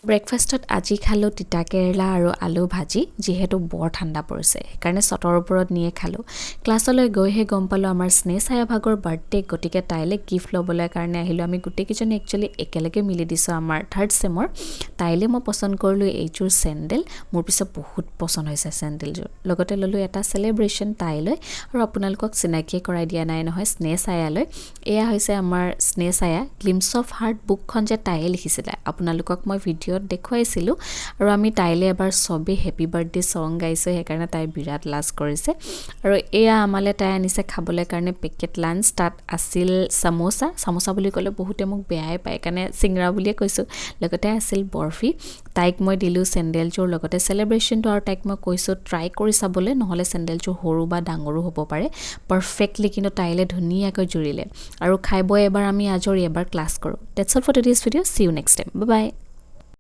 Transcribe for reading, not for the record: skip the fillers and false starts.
ব্ৰেকফাষ্টত আজি খালোঁ তিতা কেৰেলা আৰু আলু ভাজি যিহেতু বৰ ঠাণ্ডা পৰিছে সেইকাৰণে চটৰ ওপৰত নিয়ে খালোঁ ক্লাছলৈ গৈহে গম পালোঁ আমাৰ স্নেহায়া ভাগৰ বাৰ্থডে গতিকে তাইলে গিফ্ট ল'বলৈ কাৰণে আহিলোঁ আমি গোটেইকেইজনী একচুৱেলি একেলগে মিলি দিছোঁ আমাৰ থাৰ্ড ছেমৰ তাইলে মই পচন্দ কৰিলোঁ এইযোৰ চেণ্ডেল মোৰ পিছত বহুত পচন্দ হৈছে চেণ্ডেলযোৰ লগতে ল'লোঁ এটা চেলিব্ৰেশ্যন তাইলৈ আৰু আপোনালোকক চিনাকি কৰাই দিয়া নাই নহয় স্নেহায়ালৈ এয়া হৈছে আমাৰ স্নেহায়া গ্লিমছ অফ হাৰ্ট বুকখন যে তাইয়ে লিখিছিলে আপোনালোকক মই ভিডিঅ' দেখুৱাইছিলোঁ আৰু আমি তাইলে এবাৰ সবে হেপী বাৰ্থডে সং গাইছোঁ সেইকাৰণে তাই বিৰাট লাজ কৰিছে আৰু এয়া আমালে তাই আনিছে খাবলৈ কাৰণে পেকেট লাঞ্চ তাত আছিল সামোসা বুলি ক'লে বহুতে মোক বেয়াই পায় কাৰণে চিংৰা বুলিয়ে কৈছোঁ লগতে আছিল বৰফি তাইক মই দিলোঁ চেণ্ডেলযোৰ লগতে চেলিব্ৰেশ্যনটো আৰু তাইক মই কৈছোঁ ট্ৰাই কৰি চাবলৈ নহ'লে চেণ্ডেলযোৰ সৰু বা ডাঙৰো হ'ব পাৰে পাৰফেক্টলি কিন্তু তাইলে ধুনীয়াকৈ জুৰিলে আৰু খাই বৈ এবাৰ আমি আজৰি এবাৰ ক্লাছ কৰোঁ that's all for today's video' see you next time bye by